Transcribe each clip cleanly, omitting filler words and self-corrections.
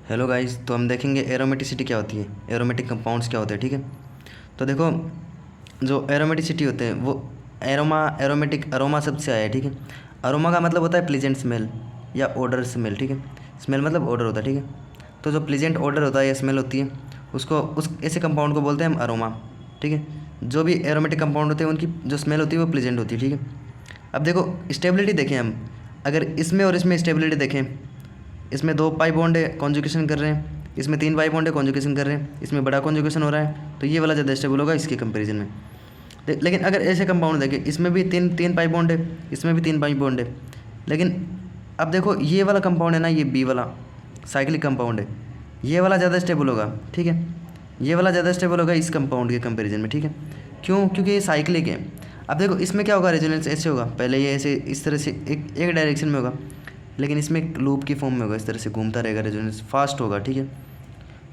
Hello guys, तो हम देखेंगे एरोमेटिसिटी क्या होती है, एरोमेटिक कंपाउंड्स क्या होते हैं। ठीक है, तो देखो, जो एरोमेटिसिटी होते हैं वो एरोमेटिक अरोमा शब्द से आया है। ठीक है, अरोमा का मतलब होता है प्लीजेंट स्मेल या ऑडर स्मेल। ठीक है, स्मेल मतलब ऑडर होता है। ठीक है, तो जो प्लीजेंट ऑडर होता है या स्मेल होती है उसको उस ऐसे कंपाउंड को बोलते हैं हम अरोमा। ठीक है, जो भी एरोमेटिक कंपाउंड होते हैं उनकी जो स्मेल होती है वो प्लीजेंट होती है। ठीक है, अब देखो स्टेबिलिटी देखें हम, अगर इसमें और इसमें स्टेबिलिटी देखें, इसमें 2 पाई बॉन्ड है कॉन्जुगेशन कर रहे हैं, इसमें 3 पाई बॉन्ड है कॉन्जुगेशन कर रहे हैं, इसमें बड़ा कॉन्जुगेशन हो रहा है, तो ये वाला ज़्यादा स्टेबल होगा इसके कंपैरिजन में। लेकिन अगर ऐसे कंपाउंड देखें, इसमें भी तीन तीन पाई बॉन्ड है, इसमें भी 3 पाई बॉन्ड है, लेकिन अब देखो ये वाला कंपाउंड है ना, ये बी वाला साइक्लिक कंपाउंड है, ये वाला ज़्यादा स्टेबल होगा। ठीक है, ये वाला ज़्यादा स्टेबल होगा इस कंपाउंड के कंपेरिजन में। ठीक है, क्यों? क्योंकि ये साइक्लिक है। अब देखो इसमें क्या होगा, रेजोनेंस ऐसे होगा, पहले ये ऐसे इस तरह से एक डायरेक्शन में होगा, लेकिन इसमें एक लूप की फॉर्म में होगा, इस तरह से घूमता रहेगा, रेजोनेंस फास्ट होगा। ठीक है,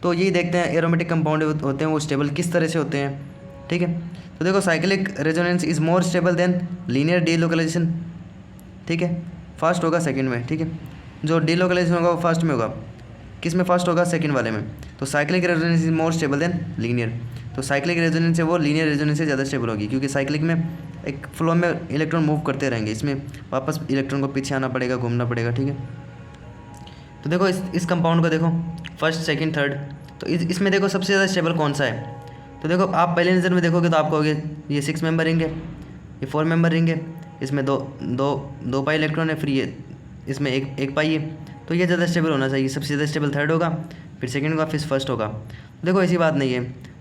तो यही देखते हैं एरोमेटिक कंपाउंड होते हैं वो स्टेबल किस तरह से होते हैं। ठीक है, तो देखो cyclic resonance is more stable than linear delocalisation. ठीक है, फास्ट होगा सेकंड में। ठीक है, जो डीलोकलाइजेशन होगा वो फास्ट में होगा, किस में फास्ट होगा, सेकंड वाले में। तो cyclic resonance is more stable than linear, तो साइक्लिक रेजोनेंस है वो लीनियर रेजोनेंस से ज़्यादा स्टेबल होगी, क्योंकि साइक्लिक में एक फ्लो में इलेक्ट्रॉन मूव करते रहेंगे, इसमें वापस इलेक्ट्रॉन को पीछे आना पड़ेगा, घूमना पड़ेगा। ठीक है, तो देखो इस कंपाउंड को देखो, फर्स्ट सेकंड थर्ड, तो इसमें देखो सबसे ज़्यादा स्टेबल कौन सा है। तो देखो आप पहले नज़र में देखोगे तो आप कहोगे ये 6 मेंबर रिंग है, ये 4 मेंबर रिंग है, इसमें दो दो दो पाई इलेक्ट्रॉन है, फिर ये इसमें एक पाई है, तो ये ज़्यादा स्टेबल होना चाहिए। सबसे ज़्यादा स्टेबल थर्ड होगा, फिर सेकंड होगा, फिर फर्स्ट होगा। देखो ऐसी बात नहीं है,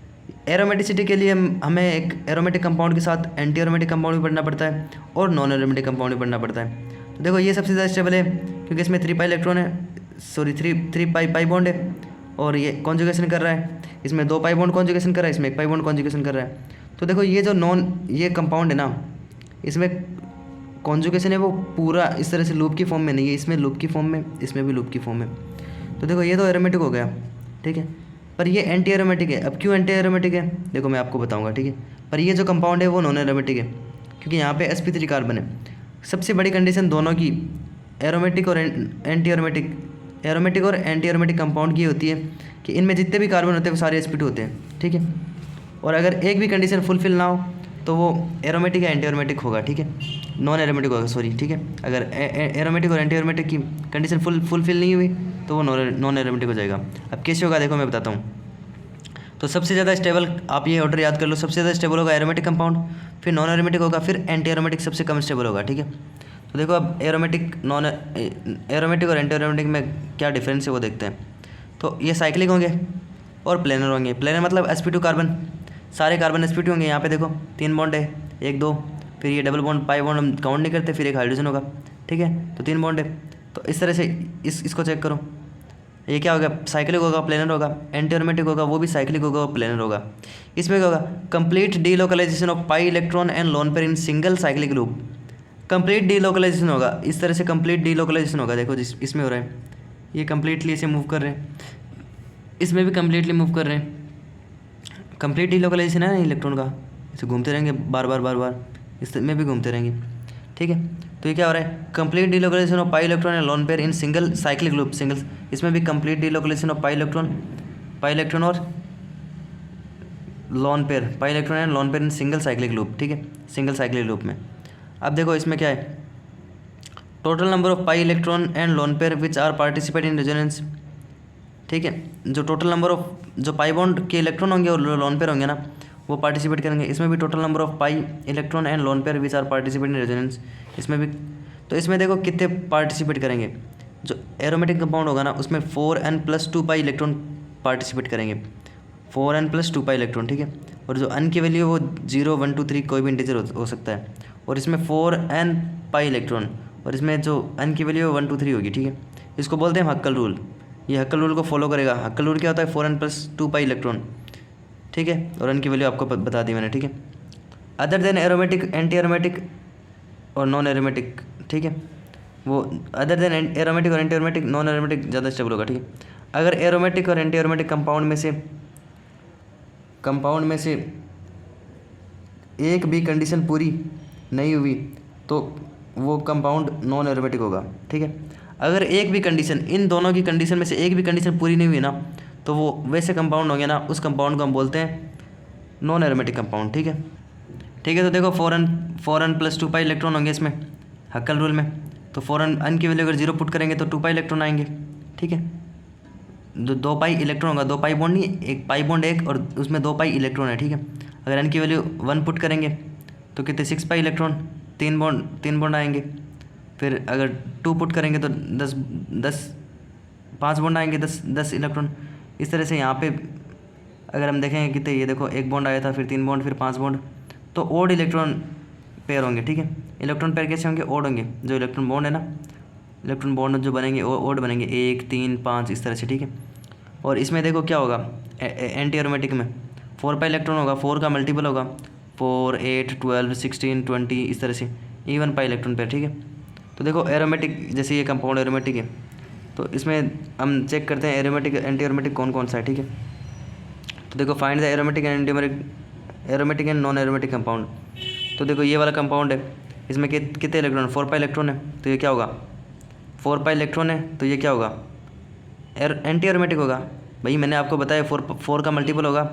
एरोमेटिसिटी के लिए हमें एक एरोमेटिक कंपाउंड के साथ एंटी एरोमेटिक कंपाउंड भी पढ़ना पड़ता है और नॉन एरोमेटिक कंपाउंड भी पढ़ना पड़ता है। तो देखो ये सबसे ज़्यादा स्टेबल है क्योंकि इसमें 3 पाई इलेक्ट्रॉन है, सॉरी थ्री पाई बॉन्ड है, और ये कॉन्जुगेशन कर रहा है, इसमें 2 पाई बॉन्ड कॉन्जुगेशन कर रहा है, इसमें 1 पाई बॉन्ड कॉन्जुगेशन कर रहा है। तो देखो ये जो ये कंपाउंड है ना, इसमें कॉन्जुगेशन है वो पूरा इस तरह से लूप की फॉर्म में नहीं है, इसमें लूप की फॉर्म में, इसमें भी लूप की फॉर्म में। तो देखो ये तो एरोमेटिक हो गया। ठीक है, पर ये एंटी एरोमेटिक है। अब क्यों एंटी एरोमेटिक है, देखो मैं आपको बताऊंगा। ठीक है, पर ये जो कंपाउंड है वो नॉन एरोमेटिक है, क्योंकि यहाँ पे sp3 कार्बन है। सबसे बड़ी कंडीशन दोनों की, एरोमेटिक और एंटी एरोमेटिक, एरोमेटिक और एंटी एरोमेटिक कंपाउंड की होती है कि इनमें जितने भी कार्बन होते हैं वो सारे sp2 होते हैं। ठीक है, और अगर एक भी कंडीशन फुलफिल ना हो तो वो एरोमेटिक या एंटी एरोमेटिक होगा। ठीक है, नॉन एरोमेटिक होगा, सॉरी। ठीक है, अगर एरोमेटिक और एंटी एरोमेटिक की कंडीशन फुलफिल नहीं हुई तो वो नॉन एरोमेटिक हो जाएगा। अब कैसे होगा देखो मैं बताता हूँ। तो सबसे ज़्यादा स्टेबल, आप ये ऑर्डर याद कर लो, सबसे ज़्यादा स्टेबल होगा एरोमेटिक कंपाउंड, फिर नॉन एरोमेटिक होगा, फिर एंटी एरोमेटिक सबसे कम स्टेबल होगा। ठीक है, तो देखो अब एरोमेटिक और एंटी एरोमेटिक में क्या डिफरेंस है वो देखते हैं। तो ये साइक्लिक होंगे और प्लेनर होंगे। प्लेनर मतलब sp2 कार्बन, सारे कार्बन sp2 होंगे। यहाँ पे देखो 3 बॉन्ड है, 1 2, फिर ये डबल बॉन्ड पाई बॉन्ड हम काउंट नहीं करते, फिर एक हाइड्रोजन होगा। ठीक है, तो 3 बॉन्ड है, तो इस तरह से इसको चेक करो, ये क्या होगा, साइक्लिक होगा, प्लेनर होगा। एंटी एरोमेटिक होगा, वो भी साइक्लिक होगा और प्लेनर होगा। इसमें क्या होगा, complete delocalisation of pi electron and lone pair in single cyclic loop. Complete delocalisation होगा, इस तरह से कंप्लीट डीलोकलाइजेशन होगा। देखो जिस इसमें हो रहा है, ये कंप्लीटली ऐसे मूव कर रहे हैं, इसमें भी कंप्लीटली मूव कर रहे हैं। कंप्लीट डीलोकलाइजेशन है ना इलेक्ट्रॉन का, इसे घूमते रहेंगे बार बार बार बार, इसमें भी घूमते रहेंगे। ठीक है, तो ये क्या हो रहा है, complete delocalisation of pi electron and lone pair in single cyclic loop. Single, इसमें भी complete delocalisation of pi electron और lone pair, pi electron and lone pair in single cyclic loop. ठीक है, सिंगल साइक्लिक लूप में। अब देखो इसमें क्या है, total number of pi electron and lone pair which are participate in resonance. ठीक है, जो टोटल नंबर ऑफ जो पाई बॉन्ड के इलेक्ट्रॉन होंगे और लोन पेयर होंगे ना, वो पार्टिसिपेट करेंगे। इसमें भी total number of pi electron and lone pair which are participate in resonance, इसमें भी। तो इसमें देखो कितने पार्टिसिपेट करेंगे, जो एरोमेटिक कंपाउंड होगा ना उसमें 4n+2 पाई इलेक्ट्रॉन पार्टिसिपेट करेंगे, 4n+2 पाई इलेक्ट्रॉन। ठीक है, और जो n की वैल्यू वो 0 1 2 3 कोई भी इंटीजर हो सकता है, और इसमें 4n पाई इलेक्ट्रॉन, और इसमें जो n की वैल्यू 1 2 3 होगी। ठीक है, इसको बोलते हैं हक्कल रूल। ये हक्कल रूल को फॉलो करेगा। हक्कल रूल क्या होता है, 4n+2 पाई इलेक्ट्रॉन। ठीक है, और n की वैल्यू आपको बता दी मैंने। ठीक है, other than aromatic, anti aromatic और नॉन एरोमेटिक। ठीक है, वो अदर देन एरोमेटिक और एंटी एरोमेटिक, नॉन एरोमेटिक ज़्यादा स्टेबल होगा। ठीक है, अगर एरोमेटिक और एंटी एरोमेटिक कंपाउंड में से एक भी कंडीशन पूरी नहीं हुई तो वो कंपाउंड नॉन एरोमेटिक होगा। ठीक है, अगर एक भी कंडीशन, इन दोनों की कंडीशन में से एक भी कंडीशन पूरी नहीं हुई ना, तो वो वैसे कंपाउंड हो गया ना, उस कंपाउंड को हम बोलते हैं नॉन एरोमेटिक कंपाउंड। ठीक है, ठीक है। तो देखो 4n + 2 पाई इलेक्ट्रॉन होंगे इसमें हक्कल रूल में। तो 4n की वैल्यू अगर 0 पुट करेंगे तो 2 पाई इलेक्ट्रॉन आएंगे। ठीक है, जो 2 पाई इलेक्ट्रॉन होगा, 2 पाई बॉन्ड नहीं, एक पाई बॉन्ड एक, और उसमें 2 पाई इलेक्ट्रॉन है। ठीक है, अगर n की वैल्यू 1 पुट करेंगे तो कितने 6 पाई इलेक्ट्रॉन, 3 बॉन्ड आएंगे। फिर अगर 2 पुट करेंगे तो 5 बॉन्ड आएंगे, 10 इलेक्ट्रॉन। इस तरह से यहाँ पे अगर हम देखेंगे कितने, ये देखो 1 बॉन्ड आया था, फिर 3 बॉन्ड, फिर 5 बॉन्ड, तो ओड इलेक्ट्रॉन पेयर होंगे। ठीक है, इलेक्ट्रॉन पेयर कैसे होंगे, ओड होंगे। जो इलेक्ट्रॉन बॉन्ड है ना, इलेक्ट्रॉन बॉन्ड जो बनेंगे वो ओड बनेंगे, 1 3 5 इस तरह से। ठीक है, और इसमें देखो क्या होगा, एंटी एरोमेटिक में 4 पाई इलेक्ट्रॉन होगा, 4 का मल्टीपल होगा, 4 8 12 16 20 इस तरह से, इवन पाई इलेक्ट्रॉन पेयर। ठीक है, तो देखो एरोमेटिक, जैसे ये कंपाउंड एरोमेटिक है, तो इसमें हम चेक करते हैं एरोमेटिक एंटी एरोमेटिक कौन कौन सा है। ठीक है, तो देखो find the aromatic and aromatic and non aromatic compound. तो देखो ये वाला कंपाउंड है, इसमें कितने इलेक्ट्रॉन, 4 पाई इलेक्ट्रॉन है, तो ये क्या होगा, 4 पाई इलेक्ट्रॉन है, तो ये क्या होगा, एंटी एरोमेटिक होगा। भाई मैंने आपको बताया 4 का मल्टीपल होगा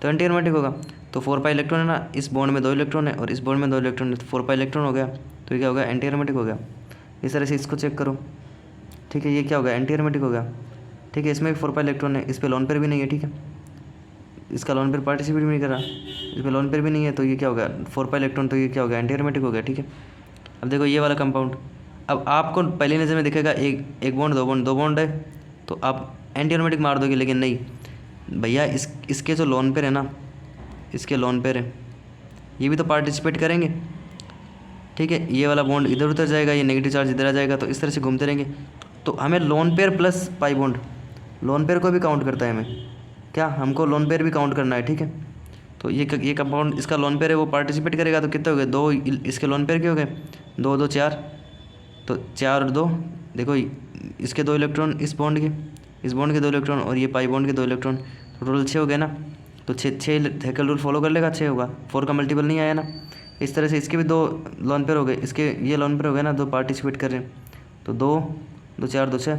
तो एंटी एरोमेटिक होगा। तो 4 पाई इलेक्ट्रॉन है ना, इस बॉन्ड में 2 इलेक्ट्रॉन है और इस बॉन्ड में 2 इलेक्ट्रॉन है, तो 4 पाई इलेक्ट्रॉन हो गया, तो ये क्या होगा, एंटी एरोमेटिक हो गया। इस तरह से इसको चेक करो। ठीक है, ये क्या होगा, एंटी एरोमेटिक हो गया। ठीक है, इसमें भी 4 पाई इलेक्ट्रॉन है, इस पर लोन पेयर भी नहीं है। ठीक है, इसका लोन पेयर पार्टिसिपेट भी नहीं कर रहा, इस पर लोन पेयर भी नहीं है, तो ये क्या हो गया, 4 पाई इलेक्ट्रॉन, तो ये क्या हो गया, एंटी एरोमेटिक हो गया। ठीक है, अब देखो ये वाला कंपाउंड, अब आपको पहली नज़र में दिखेगा एक बॉन्ड, 2 बॉन्ड है, तो आप एंटी एरोमेटिक मार दोगे, लेकिन नहीं भैया, इसके जो लोन पेयर है ना, इसके लोन पेयर है, ये भी तो पार्टिसिपेट करेंगे। ठीक है, ये वाला बॉन्ड इधर उधर जाएगा, ये नेगेटिव चार्ज इधर आ जाएगा, तो इस तरह से घूमते रहेंगे। तो हमें lone pair plus pi bond, lone pair को भी काउंट करता है हमें, क्या हमको लोन पेयर भी काउंट करना है। ठीक है, तो ये कंपाउंड, इसका लोन पेयर है, वो पार्टिसिपेट करेगा, तो कितने हो गए, 2 इसके लोन पेयर के हो गए, 2 2 4, तो 4 और 2 देखो, इसके 2 इलेक्ट्रॉन, इस बॉन्ड के 2 इलेक्ट्रॉन, और ये पाई बॉन्ड के 2 इलेक्ट्रॉन, तो टोटल 6 हो गए ना। तो 6 हैकेल रूल फॉलो कर लेगा, 6 होगा, 4 का मल्टीपल नहीं आया ना। इस तरह से इसके भी 2 लोन पेयर हो गए, इसके ये लोन पेयर हो गए ना, 2 पार्टिसिपेट कर रहे हैं, तो 2 2 4 2 6।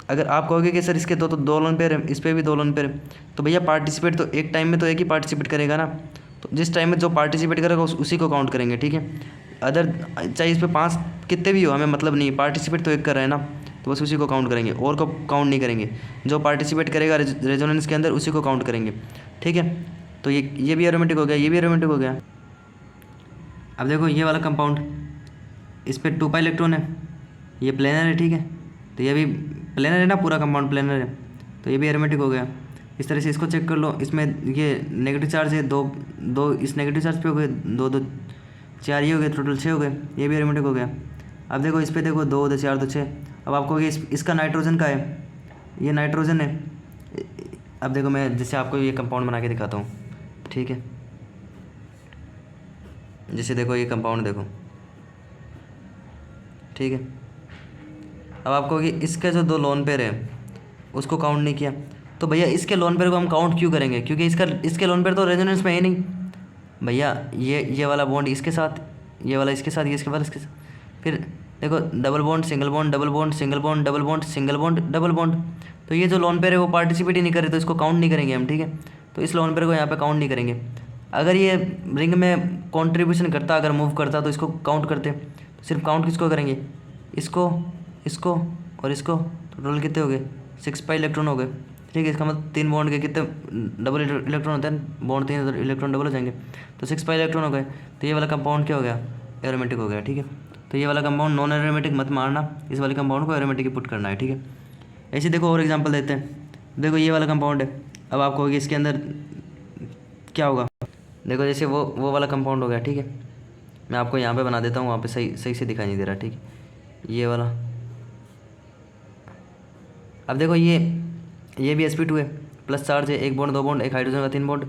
अगर आप कहोगे कि सर इसके 2 लोन पेयर है, इस पर भी 2 लोन पेयर है, तो भैया पार्टिसिपेट तो एक टाइम में तो एक ही पार्टिसिपेट करेगा ना, तो जिस टाइम में जो पार्टिसिपेट करेगा उसी को काउंट करेंगे। ठीक है, अदर चाहे इस पर 5 कितने भी हो, हमें मतलब नहीं, पार्टिसिपेट तो एक कर रहे हैं ना, तो बस उसी को काउंट करेंगे, और को काउंट नहीं करेंगे। जो पार्टिसिपेट करेगा रेजोनेंस के अंदर उसी को काउंट करेंगे। ठीक है, तो ये भी एरोमेटिक हो गया, ये भी एरोमेटिक हो गया। अब देखो ये वाला कंपाउंड, इस पर 2 पाई इलेक्ट्रॉन है, ये प्लेनर है। ठीक है, तो ये भी प्लेनर है ना, पूरा कंपाउंड प्लेनर है, तो ये भी एरोमेटिक हो गया। इस तरह से इसको चेक कर लो, इसमें ये नेगेटिव चार्ज है, 2 इस नेगेटिव चार्ज पे हो गए, 2 2 4 ये हो गए, टोटल 6 हो गए, ये भी एरोमेटिक हो गया। अब देखो इस पर देखो 2 2 4 2 6। अब आपको ये इसका नाइट्रोजन का है, ये नाइट्रोजन है। अब देखो मैं जैसे आपको ये कंपाउंड बना के दिखाता हूँ। ठीक है, जैसे देखो ये कंपाउंड देखो। ठीक है, अब आपको कि इसके जो 2 लोन पेयर है उसको काउंट नहीं किया, तो भैया इसके लोन पेयर को हम काउंट क्यों करेंगे, क्योंकि इसके लोन पेयर तो रेजोनेंस में है नहीं भैया। ये वाला बॉन्ड इसके साथ, ये वाला इसके साथ, ये इसके बाद इसके साथ, फिर देखो double bond single bond double bond single bond double bond single bond double bond, तो ये जो लोन पेयर है वो पार्टिसिपेट ही नहीं करे, तो इसको काउंट नहीं करेंगे हम। ठीक है, तो इस लोन पेयर को यहाँ पे काउंट नहीं करेंगे। अगर ये रिंग में कंट्रीब्यूशन करता, अगर मूव करता, तो इसको काउंट करते, तो सिर्फ काउंट किसको करेंगे, इसको, इसको और इसको, तो टोटल कितने हो गए, 6 पाई इलेक्ट्रॉन हो गए। ठीक है, इसका मतलब 3 बॉन्ड के कितने डबल इलेक्ट्रॉन होते हैं, बॉन्ड 3 इलेक्ट्रॉन डबल हो जाएंगे, तो 6 पाई इलेक्ट्रॉन हो गए। तो ये वाला कंपाउंड क्या हो गया, एरोमेटिक हो गया। ठीक है, तो ये वाला कंपाउंड नॉन एरोमेटिक मत मारना, इस वाले कंपाउंड को एरोमेटिक ही पुट करना है। ठीक है, ऐसे देखो और एग्जांपल देते हैं। देखो ये वाला कंपाउंड है, अब आपको होगी इसके अंदर क्या होगा, देखो जैसे वो वाला कंपाउंड हो गया। ठीक है, मैं आपको यहाँ पे बना देता हूँ, वहाँ पे सही से दिखाई नहीं दे रहा। ठीक है, ये वाला, अब देखो ये भी sp2 है, प्लस चार्ज है, 1 बॉन्ड 2 बॉन्ड, एक हाइड्रोजन का 3 बॉन्ड,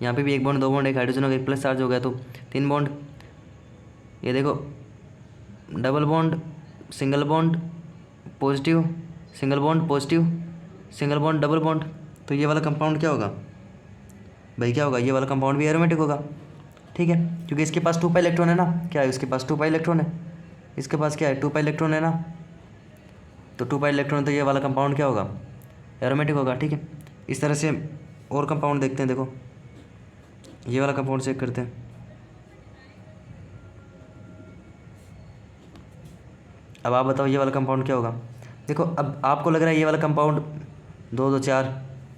यहाँ पे भी 1 बॉन्ड 2 बॉन्ड, एक हाइड्रोजन का 1 प्लस चार्ज हो गया, तो 3 बॉन्ड। ये देखो double bond single bond positive, single bond positive, single bond double bond, तो ये वाला कंपाउंड क्या होगा भाई, क्या होगा, ये वाला कंपाउंड भी एरोमेटिक होगा। ठीक है, क्योंकि इसके पास 2 पाई इलेक्ट्रॉन है ना, क्या है इसके पास 2 पाई इलेक्ट्रॉन है, इसके पास क्या है 2 पाई इलेक्ट्रॉन है ना, तो 2 पाई इलेक्ट्रॉन, तो ये वाला कंपाउंड क्या होगा, एरोमेटिक होगा। ठीक है, इस तरह से और कंपाउंड देखते हैं। देखो ये वाला कंपाउंड चेक करते हैं। अब आप बताओ ये वाला कंपाउंड क्या होगा। देखो अब आपको लग रहा है ये वाला कंपाउंड 2 2 4,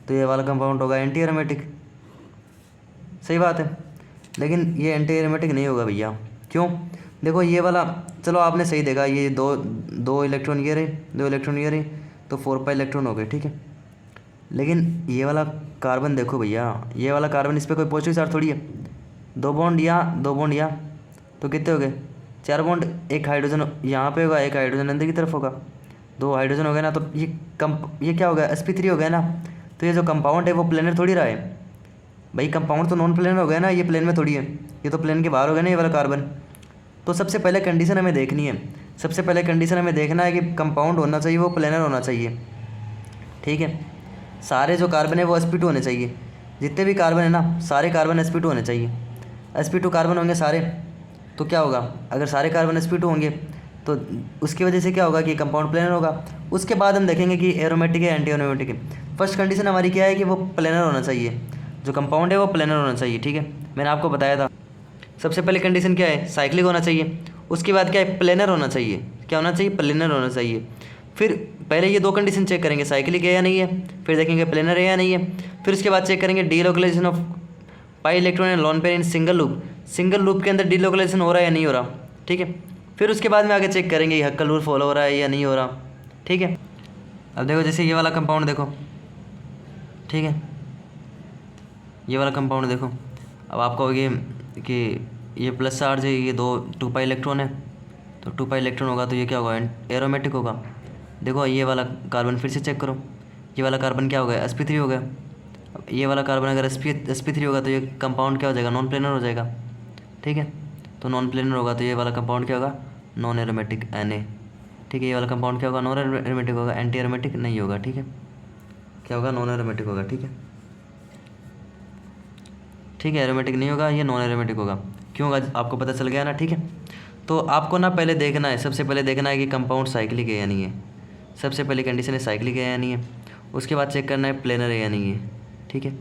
तो ये वाला कंपाउंड होगा एंटी एरोमेटिक। सही बात है, लेकिन ये एंटी एरोमेटिक नहीं होगा भैया। क्यों? देखो ये वाला, चलो आपने सही देखा, ये दो इलेक्ट्रॉन ये रहे, 2 इलेक्ट्रॉन ये रहे, तो 4 पाई इलेक्ट्रॉन हो गए। ठीक है, लेकिन ये वाला कार्बन देखो भैया, ये वाला कार्बन, इस पर कोई पॉजिटिव चार्ज थोड़ी है। 2 बॉन्ड या तो कितने हो गए, 4 बॉन्ड। एक हाइड्रोजन यहाँ पे होगा, एक हाइड्रोजन अंदर की तरफ होगा, 2 हाइड्रोजन हो गए ना। तो ये क्या हो गया, sp3 हो गया ना। तो ये जो कंपाउंड है वो प्लेनर थोड़ी रहा है भाई, कंपाउंड तो नॉन प्लेनर हो गया ना, ये प्लेन में थोड़ी है, ये तो प्लेन के बाहर हो गया ना ये वाला कार्बन। तो सबसे पहले कंडीशन हमें देखनी है, सबसे पहले कंडीशन हमें देखना है कि कंपाउंड होना चाहिए वो प्लेनर होना चाहिए। ठीक है, सारे जो कार्बन है वो sp2 होने चाहिए, जितने भी कार्बन है ना सारे कार्बन sp2 होने चाहिए। sp2 कार्बन होंगे सारे, तो क्या होगा, अगर सारे कार्बन sp2 होंगे तो उसकी वजह से क्या होगा कि कंपाउंड प्लेनर होगा। उसके बाद हम देखेंगे कि एरोमेटिक है एंटी एरोमेटिक है। फर्स्ट कंडीशन हमारी क्या है कि वो प्लेनर होना चाहिए, जो कंपाउंड है वो प्लेनर होना चाहिए। ठीक है, मैंने आपको बताया था। सबसे पहले कंडीशन क्या है, साइक्लिक होना चाहिए। उसके बाद क्या है, प्लेनर होना चाहिए। क्या होना चाहिए, प्लेनर होना चाहिए। फिर पहले ये 2 कंडीशन चेक करेंगे, साइक्लिक है या नहीं है, फिर देखेंगे प्लेनर है या नहीं है। फिर उसके बाद चेक करेंगे delocalisation of pi electron and lone pair in single loop. Single loop के अंदर डीलोकलाइजेशन हो रहा है या नहीं हो रहा। ठीक है, फिर उसके बाद में आगे चेक करेंगे हक्कल रूल फॉलो हो रहा है या नहीं हो रहा। ठीक है, अब देखो जैसे ये वाला कंपाउंड देखो, ठीक है, ये वाला कंपाउंड देखो। अब आप कहोगे कि ये प्लस चार्ज है, ये 2 पाई इलेक्ट्रॉन है, तो 2 पाई इलेक्ट्रॉन होगा तो ये क्या होगा, एरोमेटिक होगा। देखो ये वाला कार्बन फिर से चेक करो, ये वाला कार्बन क्या हो गया, sp3 हो गया। अब ये वाला कार्बन अगर sp3 होगा तो ये कंपाउंड क्या हो जाएगा, नॉन प्लेनर हो जाएगा। ठीक है, तो नॉन प्लेनर होगा तो ये वाला कंपाउंड क्या होगा, नॉन एरोमेटिक Na। ठीक है, ये वाला कंपाउंड क्या होगा, नॉन एरोमेटिक होगा, एंटी एरोमेटिक नहीं होगा। ठीक है, क्या होगा, नॉन एरोमेटिक होगा। ठीक है, ठीक है, एरोमेटिक नहीं होगा, ये नॉन एरोमेटिक होगा। क्यों होगा, आपको पता चल गया ना। ठीक है, तो आपको ना पहले देखना है, सबसे पहले देखना है कि कंपाउंड साइक्लिक है या नहीं है। सबसे पहले कंडीशन है साइक्लिक है या नहीं है। उसके बाद चेक करना है प्लेनर है या नहीं है। ठीक है,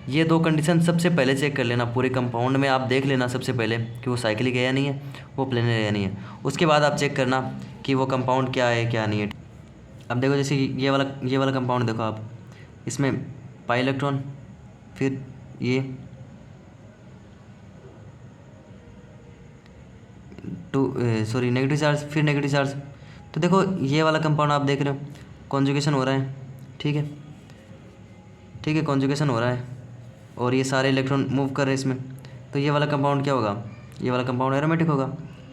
ये 2 कंडीशन सबसे पहले चेक कर लेना। पूरे कंपाउंड में आप देख लेना सबसे पहले कि वो साइक्लिक है या नहीं है, वो प्लेनर है या नहीं है। उसके बाद आप चेक करना कि वो कंपाउंड क्या है क्या नहीं है। अब देखो जैसे ये वाला कंपाउंड देखो आप, इसमें पाई इलेक्ट्रॉन, फिर ये 2 नेगेटिव चार्ज, फिर नेगेटिव चार्ज। तो देखो ये वाला कंपाउंड आप देख रहे हो, कॉन्जुगेशन हो रहा है। ठीक है, ठीक है, कॉन्जुगेशन हो रहा है और ये सारे इलेक्ट्रॉन मूव कर रहे हैं इसमें। तो ये वाला कंपाउंड क्या होगा, ये वाला कंपाउंड एरोमेटिक होगा।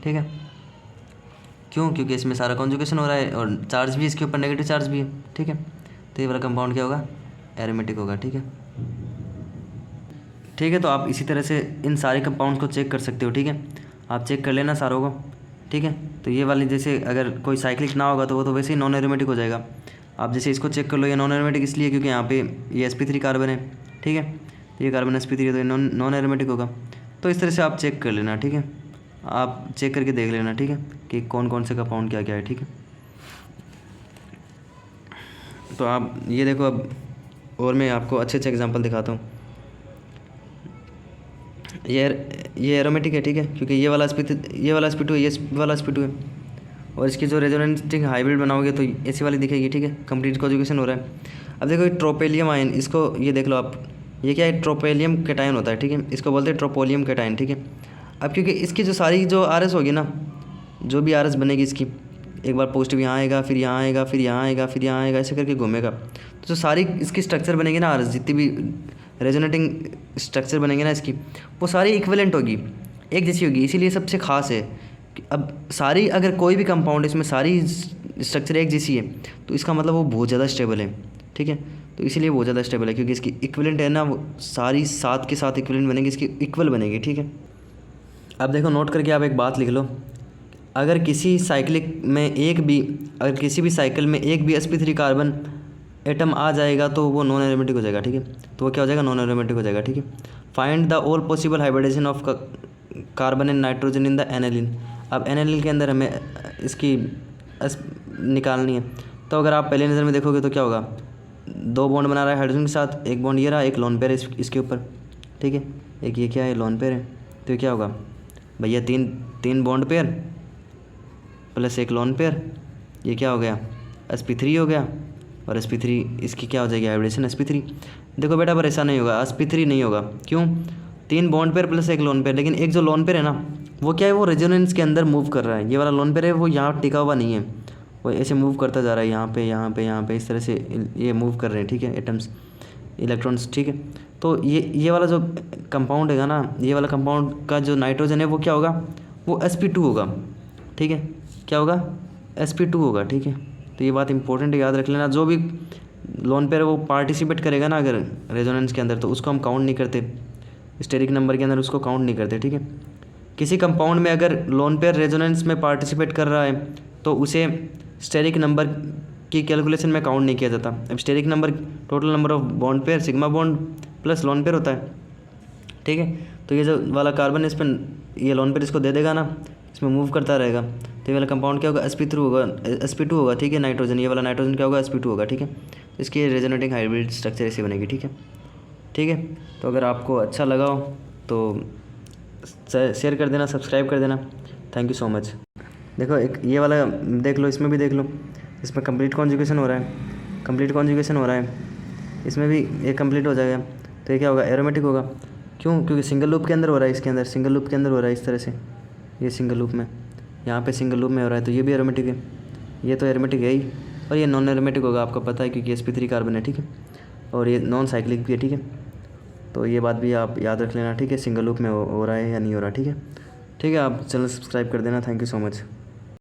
ठीक है, क्यों, क्योंकि इसमें सारा कॉन्जुगेशन हो रहा है और चार्ज भी इसके ऊपर नेगेटिव चार्ज भी है। ठीक है, तो ये वाला कंपाउंड क्या होगा, एरोमेटिक होगा। ठीक है, ठीक है, तो आप इसी तरह से इन सारे कंपाउंड को चेक कर सकते हो। ठीक है, आप चेक कर लेना सारों को। ठीक है, तो ये वाली जैसे अगर कोई साइक्लिक ना होगा तो वो तो वैसे ही नॉन एरोमेटिक हो जाएगा। आप जैसे इसको चेक कर लो, ये नॉन एरोमेटिक इसलिए क्योंकि यहाँ पे ये sp3 कार्बन है। ठीक है, तो ये कार्बन sp3 है तो ये नॉन एरोमेटिक होगा। तो इस तरह से आप चेक कर लेना। ठीक है, आप चेक करके देख लेना। ठीक है, कि कौन कौन से कंपाउंड क्या क्या है। ठीक है, तो आप ये देखो अब, और मैं आपको अच्छे एग्जांपल दिखाता हूँ। ये एरोमेटिक है। ठीक है, क्योंकि ये वाला sp2 है, ये वाला sp2 है, और इसकी जो रेजोनेंटिंग हाइब्रिड बनाओगे तो ऐसी वाली दिखेगी। ठीक है, कंप्लीट कॉन्जुगेशन हो रहा है। अब देखो ट्रोपेलियम आयन, इसको ये देख लो आप, ये क्या है, ट्रोपेलियम कैटायन होता है। ठीक है, इसको बोलते हैं ट्रोपोलियम कैटायन। ठीक है, अब क्योंकि इसकी जो सारी जो RS होगी ना, जो भी RS बनेगी इसकी, एक बार पॉजिटिव यहाँ आएगा, फिर यहाँ आएगा, फिर यहाँ आएगा, फिर यहाँ आएगा, ऐसे करके घूमेगा। तो जो सारी इसकी स्ट्रक्चर बनेगी ना RS, जितनी भी रेजोनेटिंग स्ट्रक्चर बनेंगे ना इसकी, वो सारी इक्विवेलेंट होगी, एक जैसी होगी। इसीलिए सबसे खास है कि अब सारी, अगर कोई भी कंपाउंड इसमें सारी स्ट्रक्चर एक जैसी है तो इसका मतलब वो बहुत ज़्यादा स्टेबल है। ठीक है, तो इसीलिए बहुत ज़्यादा स्टेबल है, क्योंकि इसकी इक्विवेलेंट है ना, वो सारी साथ के साथ इक्विवेलेंट बनेगी, इसकी इक्वल बनेगी। ठीक है, अब देखो नोट करके आप एक बात लिख लो, अगर किसी साइक्लिक में अगर किसी भी साइकिल में एक भी sp3 कार्बन एटम आ जाएगा तो वो नॉन एरोमेटिक हो जाएगा। ठीक है, तो वो क्या हो जाएगा, नॉन एरोमेटिक हो जाएगा। ठीक है, find the all possible hybridisation of carbon and nitrogen in the aniline. अब एनालिन के अंदर हमें इसकी निकालनी है, तो अगर आप पहले नज़र में देखोगे तो क्या होगा, 2 बॉन्ड बना रहा है हाइड्रोजन के साथ, एक बॉन्ड ये रहा, एक लोन पेयर है इसके ऊपर, ठीक है, एक ये क्या है, लोन पेयर है। तो ये क्या होगा भैया, 3 बॉन्ड पेयर प्लस एक लोन पेयर, ये क्या हो गया, sp3 हो गया। और sp3 इसकी क्या हो जाएगी, हाइब्रिडेशन sp3। देखो बेटा पर ऐसा नहीं होगा, sp3 नहीं होगा, क्यों, 3 बॉन्ड पेयर प्लस एक लोन पेयर, लेकिन एक जो लोन पेयर है ना वो क्या है, वो रेजोनेंस के अंदर मूव कर रहा है। ये वाला लोन पेयर है वो यहाँ टिका हुआ नहीं है, वो ऐसे मूव करता जा रहा है, यहाँ पे यहाँ पे यहाँ पे, इस तरह से ये मूव कर रहे हैं, ठीक है, एटम्स, इलेक्ट्रॉन्स, ठीक है। तो ये वाला जो कंपाउंड है ना, ये वाला कंपाउंड का जो नाइट्रोजन है वो क्या होगा, वो sp2 होगा, ठीक है, क्या होगा, sp2 होगा, ठीक है। तो ये बात इंपॉर्टेंट है, याद रख लेना। जो भी लोन पेयर वो पार्टिसिपेट करेगा ना अगर रेजोनेंस के अंदर, तो उसको हम काउंट नहीं करते, स्टेरिक नंबर के अंदर उसको काउंट नहीं करते, ठीक है। किसी कंपाउंड में अगर लोन पेयर रेजोनेंस में पार्टिसिपेट कर रहा है तो उसे स्टेरिक नंबर की कैलकुलेशन में काउंट नहीं किया जाता। अब steric number total number of bond pair, sigma bond plus lone pair होता है, ठीक है। तो ये जो वाला कार्बन इस पर, ये लोन पेयर इसको दे देगा ना, इसमें मूव करता रहेगा, तो ये वाला कंपाउंड क्या होगा, sp3 होगा, sp2 होगा, ठीक है, नाइट्रोजन, ये वाला नाइट्रोजन क्या होगा, sp2 होगा, ठीक है। तो इसकी रेजोनेटिंग हाइब्रिड स्ट्रक्चर ऐसी बनेगी, ठीक है, ठीक है। तो अगर आपको अच्छा लगा हो तो शेयर कर देना, सब्सक्राइब कर देना। Thank you so much. देखो एक ये वाला देख लो, इसमें भी देख लो, इसमें कंप्लीट कॉन्जुगेशन हो रहा है, कंप्लीट कॉन्जुगेशन हो रहा है, इसमें भी एक कंप्लीट हो जाएगा। तो ये क्या होगा, एरोमेटिक होगा, क्यों, क्योंकि सिंगल लूप के अंदर हो रहा है, इसके अंदर सिंगल लूप के अंदर हो रहा है, इस तरह से, ये सिंगल लूप में, यहाँ पे सिंगल लूप में हो रहा है, तो ये भी एरोमेटिक है, ये तो एरोमेटिक है ही। और ये नॉन एरोमेटिक होगा, आपको पता है, क्योंकि sp3 कार्बन है, ठीक है, और ये नॉन साइक्लिक भी है, ठीक है। तो ये बात भी आप याद रख लेना, ठीक है, सिंगल लूप में हो रहा है या नहीं हो रहा, ठीक है, ठीक है। आप चैनल सब्सक्राइब कर देना। Thank you so much.